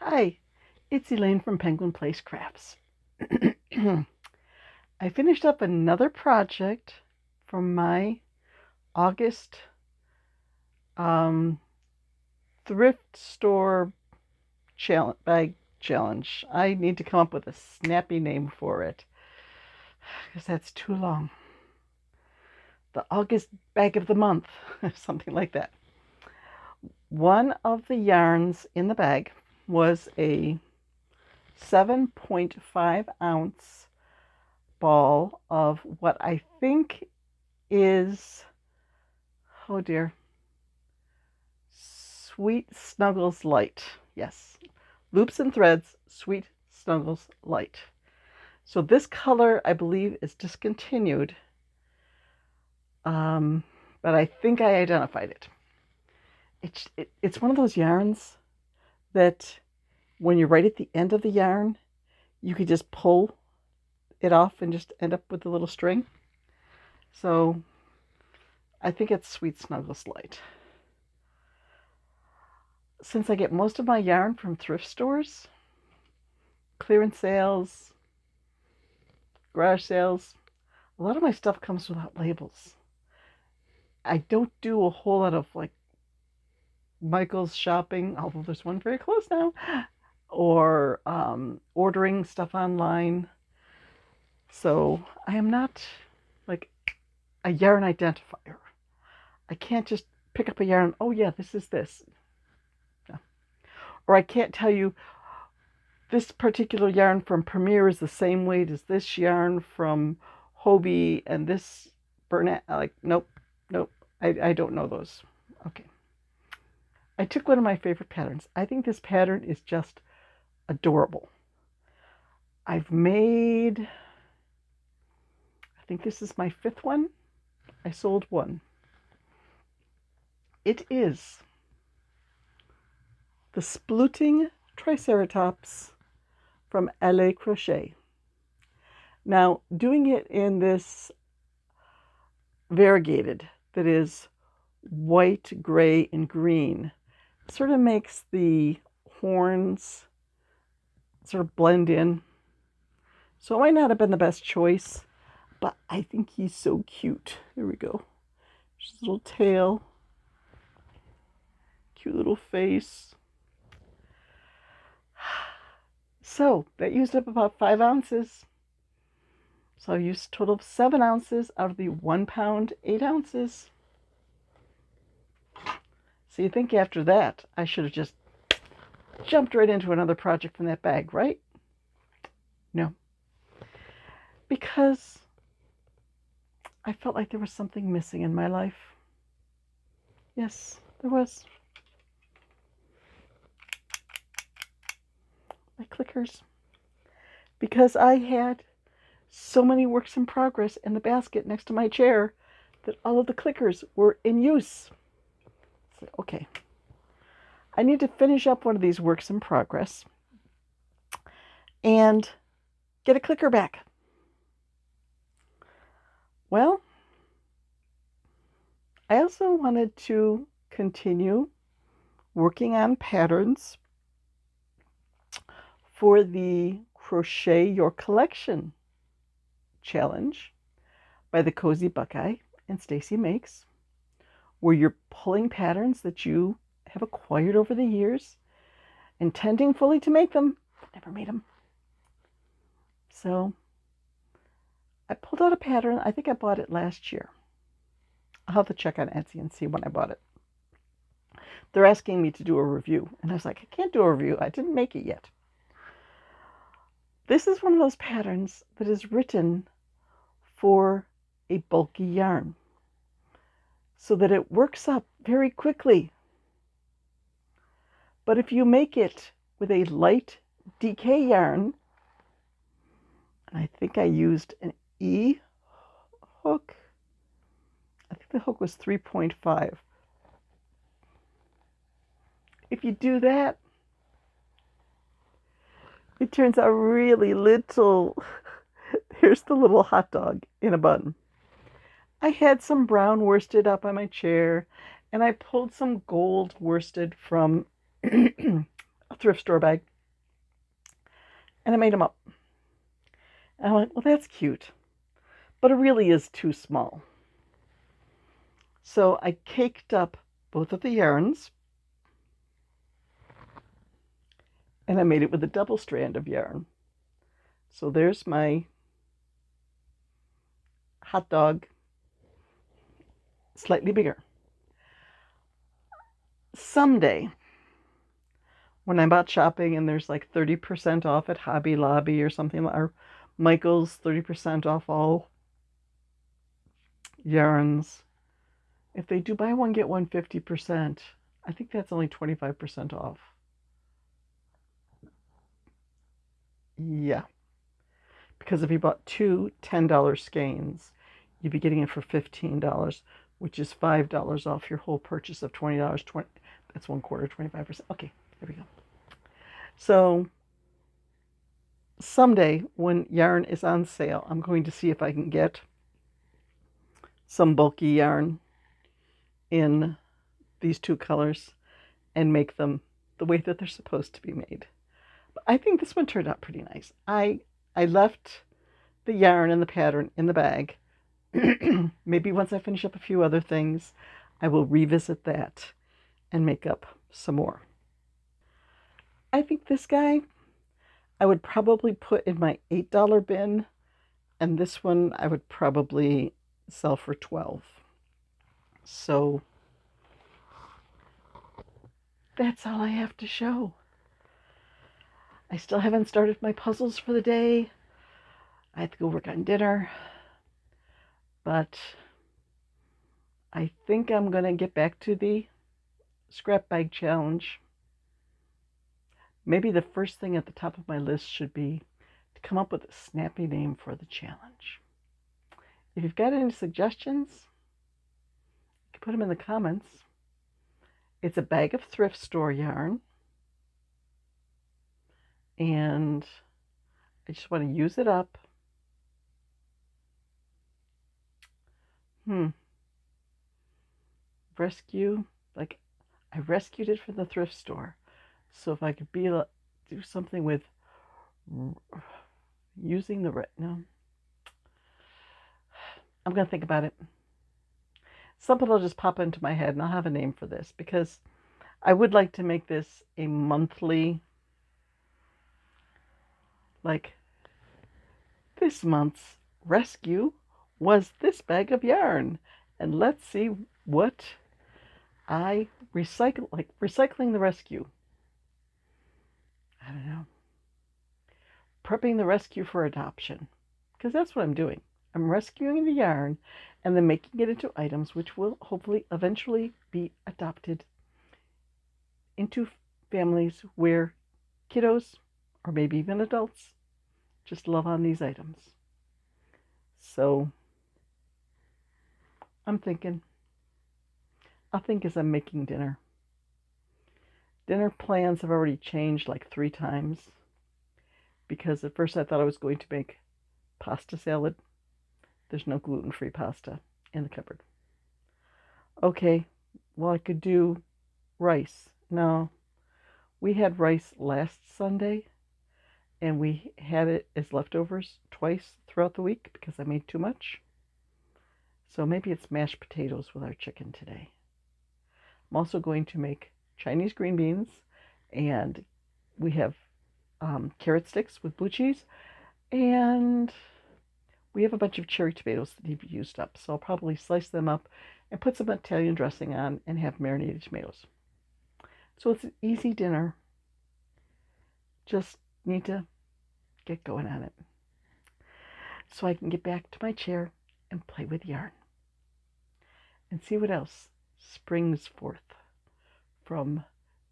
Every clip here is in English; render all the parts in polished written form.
Hi, it's Elaine from Penguin Place Crafts. I finished up another project from my August um, thrift store bag challenge. I need to come up with a snappy name for it because that's too long. The August bag of the month, something like that. One of the yarns in the bag was a 7.5 ounce ball of what I think is, oh dear, Sweet Snuggles Light. Yes, Loops and Threads Sweet Snuggles Light. So this color, I believe, is discontinued, but I think I identified it. It's one of those yarns that when you're right at the end of the yarn, you could just pull it off and just end up with a little string. So I think it's Sweet Snuggles Light. Since I get most of my yarn from thrift stores, clearance sales, garage sales, a lot of my stuff comes without labels. I don't do a whole lot of like Michael's shopping, although there's one very close now, or ordering stuff online. So I am not like a yarn identifier. I can't just pick up a yarn, oh yeah, this is this. No. Or I can't tell you this particular yarn from Premier is the same weight as this yarn from Hobie and this Burnett. Like, nope. I don't know those. Okay. I took one of my favorite patterns. I think this pattern is just adorable. I've made, I think this is my 5th one. I sold one. It is the Splooting Triceratops from Allez Crochet. Now, doing it in this variegated, that is white, gray, and green, sort of makes the horns sort of blend in. So it might not have been the best choice, but I think he's so cute. There we go. Just a little tail, cute little face. So that used up about 5 ounces. So I used a total of 7 ounces out of the 1 pound, 8 ounces. So you think after that, I should have just jumped right into another project from that bag, right? No. Because I felt like there was something missing in my life. Yes, there was. My clickers. Because I had so many works in progress in the basket next to my chair that all of the clickers were in use. So, okay. I need to finish up one of these works in progress and get a clicker back. Well, I also wanted to continue working on patterns for the Crochet Your Collection challenge by the Cozy Buckeye and Stacy Makes, where you're pulling patterns that you have acquired over the years, intending fully to make them, but never made them. So I pulled out a pattern. I think I bought it last year. I'll have to check on Etsy and see when I bought it. They're asking me to do a review, and I was like, I can't do a review. I didn't make it yet. This is one of those patterns that is written for a bulky yarn so that it works up very quickly. But if you make it with a light DK yarn, and I think I used an E hook, I think the hook was 3.5. If you do that, it turns out really little. Here's the little hot dog in a bun. I had some brown worsted up on my chair, and I pulled some gold worsted from a thrift store bag. And I made them up. And I went, well, that's cute, but it really is too small. So I caked up both of the yarns, and I made it with a double strand of yarn. So there's my hot dog, slightly bigger. Someday, when I'm out shopping and there's like 30% off at Hobby Lobby or something, or Michael's 30% off all yarns, if they do buy one, get one 50%, I think that's only 25% off. Yeah. Because if you bought two $10 skeins, you'd be getting it for $15, which is $5 off your whole purchase of $20. That's 1/4, 25%. Okay, there we go. So someday when yarn is on sale, I'm going to see if I can get some bulky yarn in these two colors and make them the way that they're supposed to be made. But I think this one turned out pretty nice. I left the yarn and the pattern in the bag. Maybe once I finish up a few other things, I will revisit that and make up some more. I think this guy I would probably put in my $8 bin, and this one I would probably sell for $12. So that's all I have to show. I still haven't started my puzzles for the day. I have to go work on dinner. But I think I'm going to get back to the scrap bag challenge. Maybe the first thing at the top of my list should be to come up with a snappy name for the challenge. If you've got any suggestions, you can put them in the comments. It's a bag of thrift store yarn, and I just want to use it up. Rescue, like I rescued it from the thrift store. So if I could do something with using the no, I'm gonna think about it. Something will just pop into my head, and I'll have a name for this, because I would like to make this a monthly, like this month's rescue was this bag of yarn, and let's see what I recycle, like recycling the rescue. I don't know. Prepping the rescue for adoption, because that's what I'm doing. I'm rescuing the yarn and then making it into items which will hopefully eventually be adopted into families where kiddos, or maybe even adults, just love on these items. So I'm thinking, I'll think as I'm making dinner. Dinner plans have already changed like 3 times, because at first I thought I was going to make pasta salad. There's no gluten-free pasta in the cupboard. Okay, well, I could do rice. No, we had rice last Sunday, and we had it as leftovers twice throughout the week because I made too much. So maybe it's mashed potatoes with our chicken today. I'm also going to make Chinese green beans, and we have carrot sticks with blue cheese, and we have a bunch of cherry tomatoes that need to be used up. So I'll probably slice them up and put some Italian dressing on and have marinated tomatoes. So it's an easy dinner. Just need to get going on it so I can get back to my chair and play with yarn and see what else springs forth from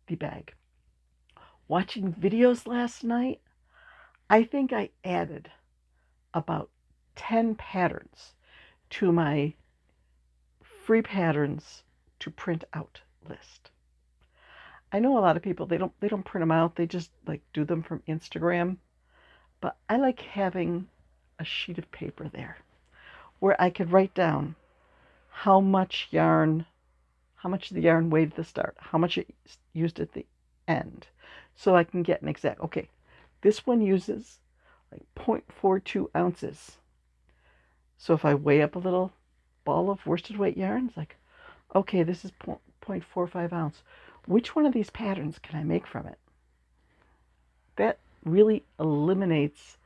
the bag. Watching videos last night, I think I added about 10 patterns to my free patterns to print out list. I know a lot of people, they don't print them out, they just like do them from Instagram, but I like having a sheet of paper there where I could write down how much the yarn weighed at the start, how much it used at the end, so I can get an exact, okay, This one uses like 0.42 ounces. So if I weigh up a little ball of worsted weight yarn, it's like, okay, this is 0.45 ounce. Which one of these patterns can I make from it? That really eliminates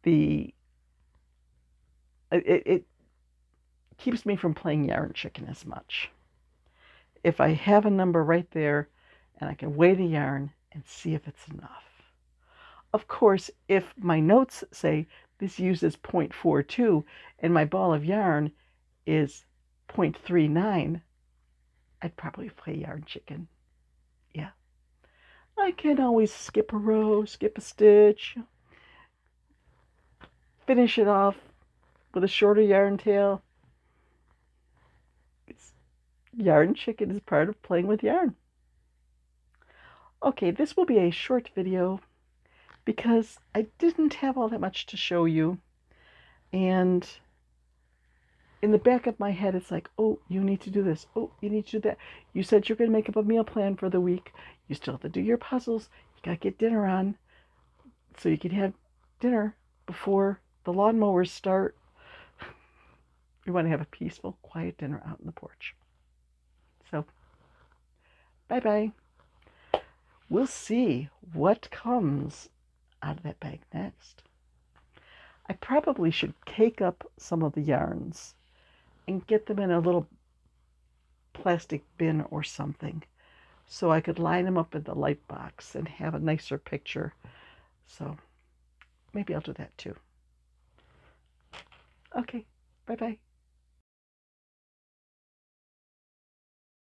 it keeps me from playing yarn chicken as much. If I have a number right there and I can weigh the yarn and see if it's enough. Of course, if my notes say this uses 0.42 and my ball of yarn is 0.39, I'd probably play yarn chicken. Yeah. I can always skip a row, skip a stitch, finish it off with a shorter yarn tail. Yarn chicken is part of playing with yarn. Okay, this will be a short video because I didn't have all that much to show you. And in the back of my head, it's like, oh, you need to do this. Oh, you need to do that. You said you're going to make up a meal plan for the week. You still have to do your puzzles. You got to get dinner on so you can have dinner before the lawnmowers start. We want to have a peaceful, quiet dinner out on the porch. So, bye-bye. We'll see what comes out of that bag next. I probably should cake up some of the yarns and get them in a little plastic bin or something so I could line them up in the light box and have a nicer picture. So maybe I'll do that too. Okay, bye-bye.